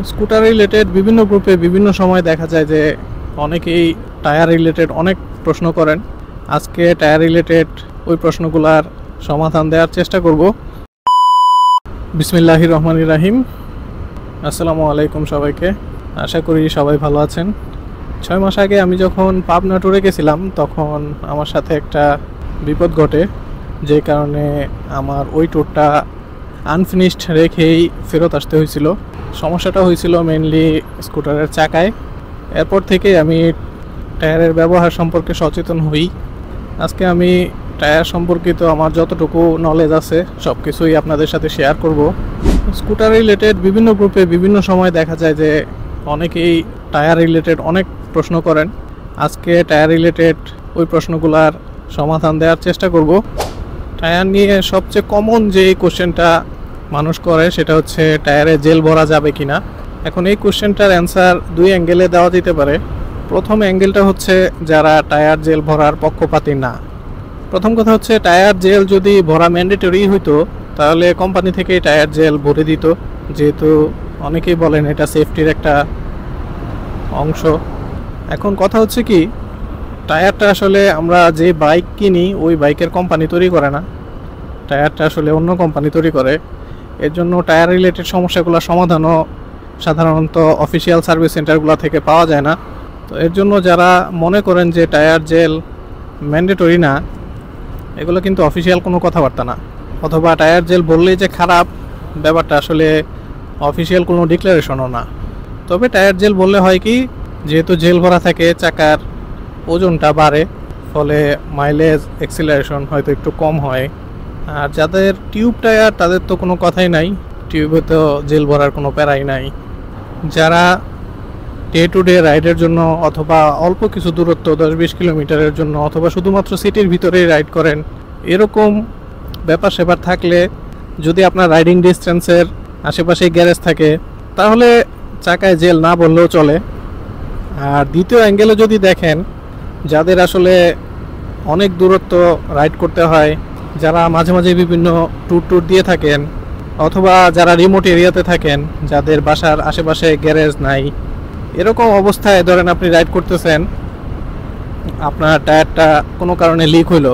Scooter related বিভিন্ন গ্রুপে বিভিন্ন সময় দেখা যায় যে অনেকেই টায়ার রিলেটেড অনেক প্রশ্ন করেন। আজকে টায়ার রিলেটেড ওই প্রশ্নগুলোর সমাধান দেওয়ার চেষ্টা করব। বিসমিল্লাহির রহমানির রহিম। আসসালামু আলাইকুম সবাইকে, আশা করি সবাই ভালো আছেন। 6 মাস আগে আমি যখন পাবনা ট্যুরে গেছিলাম তখন আমার সাথে একটা বিপদ ঘটে, যে কারণে আমার ওই ট্যুরটা আনফিনিশড রেখেই ফেরত আসতে হয়েছিল। সমস্যাটা হয়েছিল মেইনলি স্কুটারের চাকায়। এরপর থেকে আমি টায়ারের ব্যবহার সম্পর্কে সচেতন হই। আজকে আমি টায়ার সম্পর্কিত আমার যতটুকু নলেজ আছে সব কিছুই আপনাদের সাথে শেয়ার করব। স্কুটার রিলেটেড বিভিন্ন গ্রুপে বিভিন্ন সময় দেখা যায় যে অনেকেই টায়ার রিলেটেড অনেক প্রশ্ন করেন। আজকে টায়ার রিলেটেড ওই প্রশ্নগুলোর সমাধান দেওয়ার চেষ্টা করব। টায়ার নিয়ে সবচেয়ে কমন যে কোশ্চেনটা মানুষ করে সেটা হচ্ছে টায়ারে জেল ভরা যাবে কিনা। এখন এই কোশ্চেনটার অ্যান্সার দুই অ্যাঙ্গেলে দেওয়া যেতে পারে। প্রথম অ্যাঙ্গেলটা হচ্ছে যারা টায়ার জেল ভরার পক্ষপাতী না। প্রথম কথা হচ্ছে টায়ার জেল যদি ভরা ম্যান্ডেটরি হইতো তাহলে কোম্পানি থেকেই টায়ার জেল ভরে দিত, যেহেতু অনেকেই বলেন এটা সেফটির একটা অংশ। এখন কথা হচ্ছে কি, টায়ারটা আসলে আমরা যে বাইক কিনি ওই বাইকের কোম্পানি তৈরি করে না, টায়ারটা আসলে অন্য কোম্পানি তৈরি করে। এর জন্য টায়ার রিলেটেড সমস্যাগুলো সমাধানও সাধারণত অফিসিয়াল সার্ভিস সেন্টারগুলো থেকে পাওয়া যায় না। তো এর জন্য যারা মনে করেন যে টায়ার জেল ম্যান্ডেটরি না, এগুলো কিন্তু অফিসিয়াল কোনো কথাবার্তা না। অথবা টায়ার জেল বললেই যে খারাপ, ব্যাপারটা আসলে অফিসিয়াল কোনো ডিক্লারেশনও না। তবে টায়ার জেল বললে হয় কি, যেহেতু জেল ভরা থাকে চাকার ওজনটা বাড়ে, ফলে মাইলেজ অ্যাক্সিলারেশন হয়তো একটু কম হয়। আর যাদের টিউব টায়ার তাদের তো কোনো কথাই নাই, টিউবে তো জেল ভরার কোনো প্যারাই নাই। যারা ডে টু ডে রাইডের জন্য অথবা অল্প কিছু দূরত্ব 10-20 কিলোমিটারের জন্য অথবা শুধুমাত্র সিটির ভিতরেই রাইড করেন, এরকম ব্যাপার সেপার থাকলে যদি আপনার রাইডিং ডিস্টেন্সের আশেপাশে গ্যারেজ থাকে তাহলে চাকায় জেল না বললেও চলে। আর দ্বিতীয় অ্যাঙ্গেলে যদি দেখেন, যাদের আসলে অনেক দূরত্ব রাইড করতে হয়, যারা মাঝে মাঝে বিভিন্ন ট্যুর দিয়ে থাকেন, অথবা যারা রিমোট এরিয়াতে থাকেন, যাদের বাসার আশেপাশে গ্যারেজ নাই, এরকম অবস্থায় ধরেন আপনি রাইড করতেছেন, আপনার টায়ারটা কোনো কারণে লিক হইলো,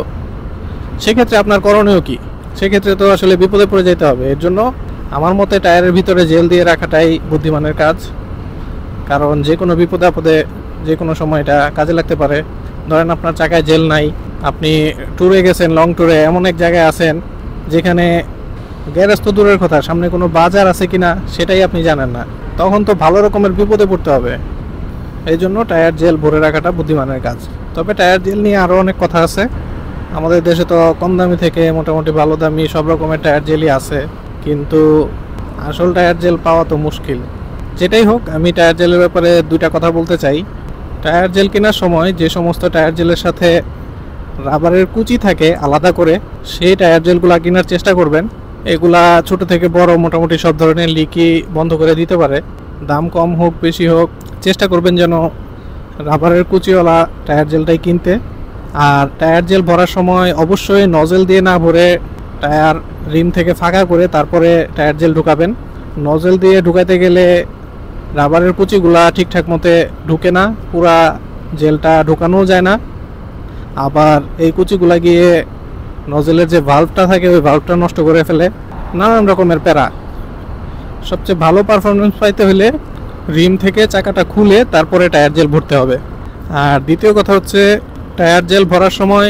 সেক্ষেত্রে আপনার করণীয় কি? সেক্ষেত্রে তো আসলে বিপদে পড়ে যেতে হবে। এর জন্য আমার মতে টায়ারের ভিতরে জেল দিয়ে রাখাটাই বুদ্ধিমানের কাজ, কারণ যে কোনো বিপদে আপদে যে কোনো সময় এটা কাজে লাগতে পারে। ধরেন আপনার চাকায় জেল নাই, আপনি ট্যুরে গেছেন, লং ট্যুরে, এমন এক জায়গায় আছেন যেখানে গ্যারেজ তো দূরের কথা, সামনে কোনো বাজার আছে কিনা সেটাই আপনি জানেন না, তখন তো ভালো রকমের বিপদে পড়তে হবে। এই জন্য টায়ার জেল ভরে রাখাটা বুদ্ধিমানের কাজ। তবে টায়ার জেল নিয়ে আরও অনেক কথা আছে। আমাদের দেশে তো কম দামি থেকে মোটামুটি ভালো দামি সব রকমের টায়ার জেলই আছে, কিন্তু আসল টায়ার জেল পাওয়া তো মুশকিল। যেটাই হোক, আমি টায়ার জেলের ব্যাপারে দুইটা কথা বলতে চাই। টায়ার জেল কেনার সময় যে সমস্ত টায়ার জেলের সাথে রাবারের কুচি থাকে আলাদা করে, সেই টায়ার জেলগুলো কেনার চেষ্টা করবেন। এগুলা ছোট থেকে বড় মোটামুটি সব ধরনের লিকই বন্ধ করে দিতে পারে। দাম কম হোক বেশি হোক, চেষ্টা করবেন যেন রাবারের কুচিওয়ালা টায়ার জেলটাই কিনতে। আর টায়ার জেল ভরার সময় অবশ্যই নজেল দিয়ে না ভরে টায়ার রিম থেকে ফাঁকা করে তারপরে টায়ার জেল ঢুকাবেন। নজেল দিয়ে ঢুকাতে গেলে রাবারের কুচিগুলা ঠিকঠাক মতে ঢুকে না, পুরা জেলটা ঢুকানোও যায় না। আবার এই কুচিগুলা গিয়ে নজেলের যে ভাল্বটা থাকে ওই ভাল্বটা নষ্ট করে ফেলে, নানান রকমের প্যারা। সবচেয়ে ভালো পারফরমেন্স পাইতে হলে রিম থেকে চাকাটা খুলে তারপরে টায়ার জেল ভরতে হবে। আর দ্বিতীয় কথা হচ্ছে, টায়ার জেল ভরার সময়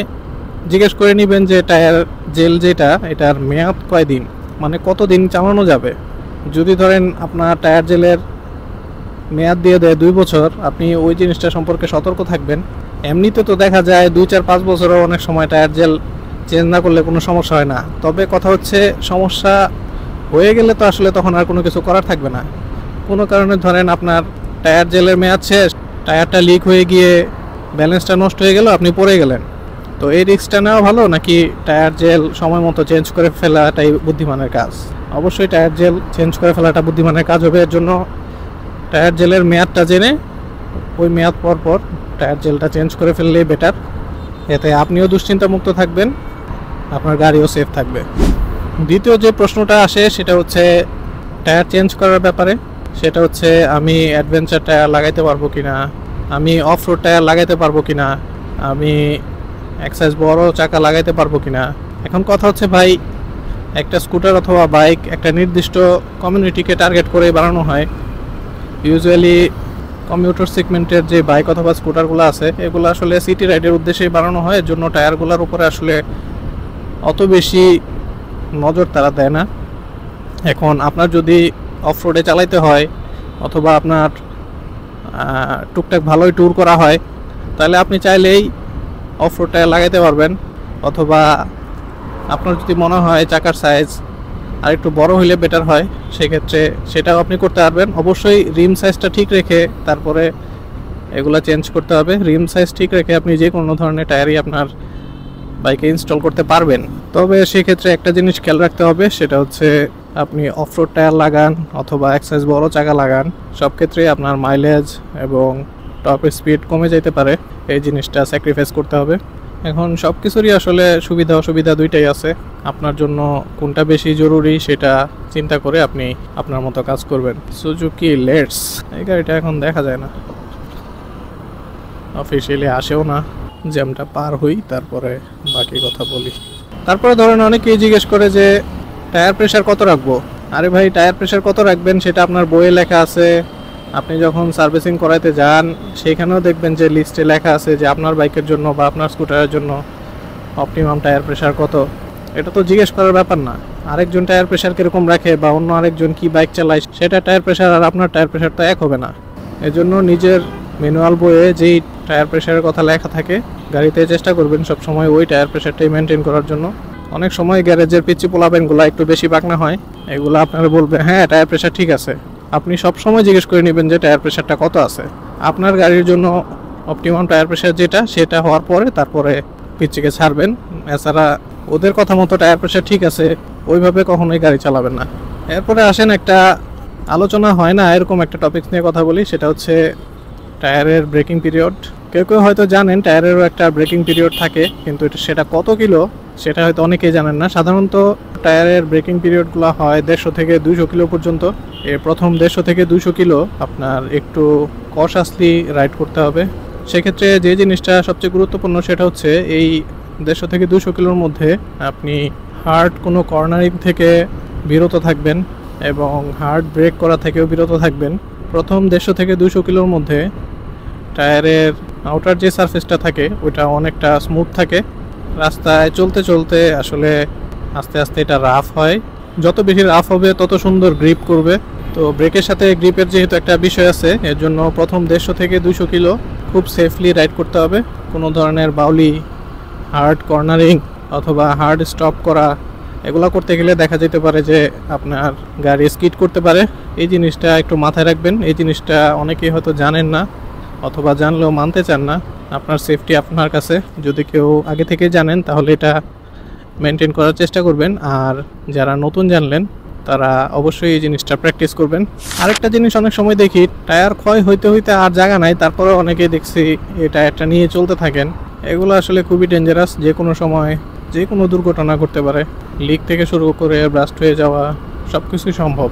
জিজ্ঞেস করে নেবেন যে টায়ার জেল যেটা, এটার মেয়াদ কয়দিন, মানে কতদিন চালানো যাবে। যদি ধরেন আপনার টায়ার জেলের মেয়াদ দিয়ে দেয় 2 বছর, আপনি ওই জিনিসটা সম্পর্কে সতর্ক থাকবেন। এমনিতে তো দেখা যায় 2-4-5 বছরও অনেক সময় টায়ার জেল চেঞ্জ না করলে কোনো সমস্যা হয় না। তবে কথা হচ্ছে, সমস্যা হয়ে গেলে তো আসলে তখন আর কোনো কিছু করার থাকবে না। কোনো কারণে ধরেন আপনার টায়ার জেলের মেয়াদ শেষ, টায়ারটা লিক হয়ে গিয়ে ব্যালেন্সটা নষ্ট হয়ে গেল, আপনি পড়ে গেলেন, তো এই রিস্কটা নেওয়া ভালো নাকি টায়ার জেল সময় মতো চেঞ্জ করে ফেলাটাই বুদ্ধিমানের কাজ? অবশ্যই টায়ার জেল চেঞ্জ করে ফেলাটা বুদ্ধিমানের কাজ হবে। এর জন্য টায়ার জেলের মেয়াদটা জেনে ওই মেয়াদ পর পর টায়ার জেলটা চেঞ্জ করে ফেললেই বেটার। এতে আপনিও দুশ্চিন্তামুক্ত থাকবেন, আপনার গাড়িও সেফ থাকবে। দ্বিতীয় যে প্রশ্নটা আসে সেটা হচ্ছে টায়ার চেঞ্জ করার ব্যাপারে। সেটা হচ্ছে আমি অ্যাডভেঞ্চার টায়ার লাগাইতে পারবো কিনা, আমি অফ রোড টায়ার লাগাইতে পারবো কিনা, আমি এক সাইজ বড় চাকা লাগাইতে পারবো কিনা। এখন কথা হচ্ছে ভাই, একটা স্কুটার অথবা বাইক একটা নির্দিষ্ট কমিউনিটিকে টার্গেট করে বানানো হয়। ইউজুয়ালি কমিউটার সেগমেন্টের যে বাইক অথবা স্কুটারগুলো আছে এগুলো আসলে সিটি রাইডের উদ্দেশ্যেই বানানো হয়, এর জন্য টায়ারগুলোর উপরে আসলে অত বেশি নজর তারা দেয় না। এখন আপনার যদি অফ রোডে চালাইতে হয় অথবা আপনার টুকটাক ভালোই ট্যুর করা হয়, তাহলে আপনি চাইলেই অফ রোড টায়ার লাগাইতে পারবেন। অথবা আপনার যদি মনে হয় চাকার সাইজ আর একটু বড় হলে বেটার হয়, সেক্ষেত্রে সেটাও আপনি করতে পারবেন। অবশ্যই রিম সাইজটা ঠিক রেখে তারপরে এগুলো চেঞ্জ করতে হবে। রিম সাইজ ঠিক রেখে আপনি যে কোনো ধরনের টায়ারই আপনার বাইকে ইনস্টল করতে পারবেন। তবে সেক্ষেত্রে একটা জিনিস খেয়াল রাখতে হবে, সেটা হচ্ছে আপনি অফ রোড টায়ার লাগান অথবা এক সাইজ বড় চাকা লাগান, সব ক্ষেত্রেই আপনার মাইলেজ এবং টপ স্পিড কমে যেতে পারে। এই জিনিসটা স্যাক্রিফাইস করতে হবে। এখন সব কিছুরই আসলে সুবিধা অসুবিধা দুইটাই আছে। আপনার জন্য কোনটা বেশি জরুরি সেটা চিন্তা করে আপনি আপনার মতো কাজ করবেন। সুজুকি লেটস, এই গাড়িটা এখন দেখা যায় না, অফিসিয়ালি আসেও না। জ্যামটা পার হই তারপরে বাকি কথা বলি। তারপরে ধরেন অনেকেই জিজ্ঞেস করে যে টায়ার প্রেশার কত রাখবো। আরে ভাই, টায়ার প্রেশার কত রাখবেন সেটা আপনার বইয়ে লেখা আছে। আপনি যখন সার্ভিসিং করাইতে যান সেখানেও দেখবেন যে লিস্টে লেখা আছে যে আপনার বাইকের জন্য বা আপনার স্কুটারের জন্য অপটিমাম টায়ার প্রেশার কত। এটা তো জিজ্ঞেস করার ব্যাপার না। আরেকজন টায়ার প্রেশার কীরকম রাখে বা অন্য আরেকজন কি বাইক চালায় সেটা টায়ার প্রেশার আর আপনার টায়ার প্রেশার তো এক হবে না। এজন্য নিজের ম্যানুয়াল বইয়ে যেই টায়ার প্রেশারের কথা লেখা থাকে গাড়িতে চেষ্টা করবেন সবসময় ওই টায়ার প্রেশারটাই মেনটেন করার জন্য। অনেক সময় গ্যারেজের পিচ্ছি পোলাবেনগুলো একটু বেশি পাকনা হয়, এগুলো আপনারা বলবে হ্যাঁ টায়ার প্রেশার ঠিক আছে। আপনি সবসময় জিজ্ঞেস করে নেবেন যে টায়ার প্রেশারটা কত আছে। আপনার গাড়ির জন্য অপটিমাম টায়ার প্রেশার যেটা সেটা হওয়ার পরে তারপরে পিচ্ছিকে ছাড়বেন। এছাড়া ওদের কথা মতো টায়ার প্রেশার ঠিক আছে ওইভাবে কখনোই গাড়ি চালাবেন না। এরপরে আসেন একটা আলোচনা হয় না এরকম একটা টপিক নিয়ে কথা বলি, সেটা হচ্ছে টায়ারের ব্রেকিং পিরিয়ড। কেউ কেউ হয়তো জানেন টায়ারেরও একটা ব্রেকিং পিরিয়ড থাকে, কিন্তু সেটা কত কিলো সেটা হয়তো অনেকেই জানেন না। সাধারণত টায়ারের ব্রেকিং পিরিয়ডগুলো হয় 150 থেকে 200 কিলো পর্যন্ত। এর প্রথম 150 থেকে 200 কিলো আপনার একটু কশাসলি রাইড করতে হবে। সেক্ষেত্রে যে জিনিসটা সবচেয়ে গুরুত্বপূর্ণ সেটা হচ্ছে এই 150 থেকে 200 কিলোর মধ্যে আপনি হার্ড কোনো কর্নারিং থেকে বিরত থাকবেন এবং হার্ড ব্রেক করা থেকেও বিরত থাকবেন। প্রথম 150 থেকে 200 কিলোর মধ্যে টায়ারের আউটার যে সারফেসটা থাকে ওইটা অনেকটা স্মুথ থাকে। রাস্তায় চলতে চলতে আসলে আস্তে আস্তে এটা রাফ হয়। যত বেশি রাফ হবে তত সুন্দর গ্রিপ করবে। তো ব্রেকের সাথে গ্রিপের যেহেতু একটা বিষয় আছে, এর জন্য প্রথম 150 থেকে 200 কিলো খুব সেফলি রাইড করতে হবে। কোনো ধরনের বাউলি, হার্ড কর্নারিং অথবা হার্ড স্টপ করা এগুলো করতে গেলে দেখা যেতে পারে যে আপনার গাড়ি স্কিড করতে পারে। এই জিনিসটা একটু মাথায় রাখবেন। এই জিনিসটা অনেকেই হয়তো জানেন না অথবা জানলেও মানতে চান না। আপনার সেফটি আপনার কাছে, যদি কেউ আগে থেকে জানেন তাহলে এটা মেনটেন করার চেষ্টা করবেন। আর যারা নতুন জানলেন তারা অবশ্যই এই জিনিসটা প্র্যাকটিস করবেন। আরেকটা জিনিস অনেক সময় দেখি টায়ার ক্ষয় হইতে হইতে আর জায়গা নাই, তারপরে অনেকেই দেখছি এই টায়ারটা নিয়ে চলতে থাকেন। এগুলো আসলে খুবই ডেঞ্জারাস। যে কোনো সময় যে কোনো দুর্ঘটনা করতে পারে। লিক থেকে শুরু করে ব্রাস্ট হয়ে যাওয়া সব কিছুই সম্ভব।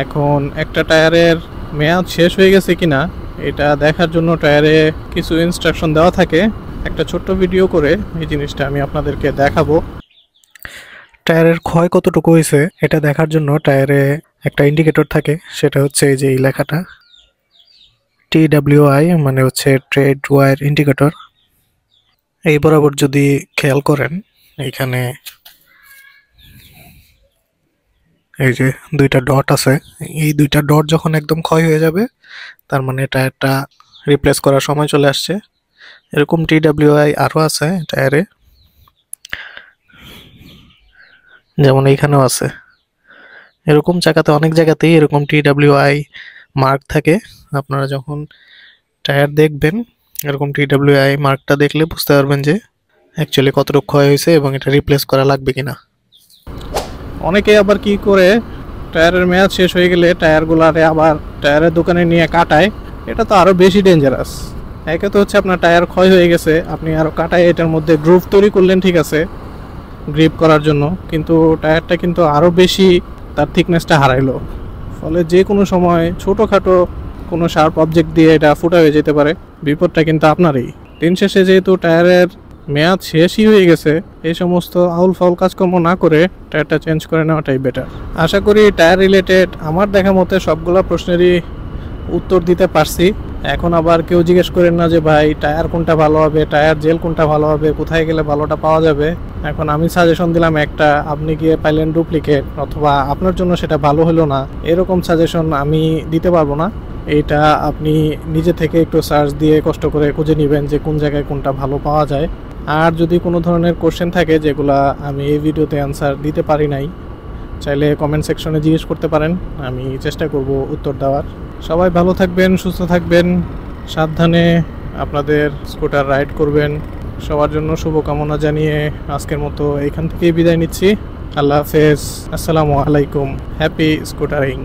এখন একটা টায়ারের মেয়াদ শেষ হয়ে গেছে কিনা এটা দেখার জন্য টায়ারে কিছু ইনস্ট্রাকশন দেওয়া থাকে। একটা ছোট্ট ভিডিও করে এই জিনিসটা আমি আপনাদেরকে দেখাবো। টায়ারের ক্ষয় কতটুকু হয়েছে এটা দেখার জন্য টায়ারে একটা ইন্ডিকেটর থাকে, সেটা হচ্ছে এই যে এই লেখাটা TWI, মানে হচ্ছে ট্রেড ওয়্যার ইন্ডিকেটর। এই বরাবর যদি খেয়াল করেন এখানে এই যে দুইটা ডট আছে, এই দুইটা ডট যখন একদম ক্ষয় হয়ে যাবে তার মানে টায়ারটা রিপ্লেস করার সময় চলে আসছে। এরকম TWI আরও আছে টায়ারে, যেমন এইখানেও আছে। এরকম চাকাতে অনেক জায়গাতেই এরকম TWI মার্ক থাকে। আপনারা যখন টায়ার দেখবেন এরকম TWI মার্কটা দেখলে বুঝতে পারবেন যে অ্যাকচুয়ালি কতটুকু ক্ষয় হয়েছে এবং এটা রিপ্লেস করা লাগবে কিনা। অনেকে আবার কি করে টায়ারের মেয়াদ শেষ হয়ে গেলে টায়ারগুলারে আবার টায়ারের দোকানে নিয়ে কাটায়। এটা তো আরও বেশি ডেঞ্জারাস। একে তো হচ্ছে আপনার টায়ার ক্ষয় হয়ে গেছে, আপনি আরও কাটায় এটার মধ্যে গ্রুভ তৈরি করলেন, ঠিক আছে, গ্রিপ করার জন্য, কিন্তু টায়ারটা কিন্তু আরও বেশি তার থিকনেসটা হারাইলো। ফলে যে কোনো সময় ছোটোখাটো কোনো শার্প অবজেক্ট দিয়ে এটা ফুটা হয়ে যেতে পারে। বিপদটা কিন্তু আপনারই। দিন শেষে যেহেতু টায়ারের মেয়াদ শেষই হয়ে গেছে, এই সমস্ত আউল ফাউল কাজকর্ম না করে টায়ারটা চেঞ্জ করে নেওয়াটাই বেটার। আশা করি টায়ার রিলেটেড আমার দেখা মতে সবগুলো প্রশ্নেরই উত্তর দিতে পারছি। এখন আবার কেউ জিজ্ঞেস করেন না যে ভাই টায়ার কোনটা ভালো হবে, টায়ার জেল কোনটা ভালো হবে, কোথায় গেলে ভালোটা পাওয়া যাবে। এখন আমি সাজেশন দিলাম একটা, আপনি গিয়ে পাইলেন ডুপ্লিকেট, অথবা আপনার জন্য সেটা ভালো হলো না, এরকম সাজেশন আমি দিতে পারবো না। এইটা আপনি নিজে থেকে একটু সার্চ দিয়ে কষ্ট করে খুঁজে নেবেন যে কোন জায়গায় কোনটা ভালো পাওয়া যায়। আর যদি কোনো ধরনের কোশ্চেন থাকে যেগুলা আমি এই ভিডিওতে অ্যান্সার দিতে পারি নাই, চাইলে কমেন্ট সেকশনে জিজ্ঞেস করতে পারেন, আমি চেষ্টা করব উত্তর দেওয়ার। সবাই ভালো থাকবেন, সুস্থ থাকবেন, সাবধানে আপনাদের স্কুটার রাইড করবেন। সবার জন্য শুভকামনা জানিয়ে আজকের মতো এখান থেকেই বিদায় নিচ্ছি। আল্লাহ হাফেজ, আসসালামু আলাইকুম, হ্যাপি স্কুটারিং।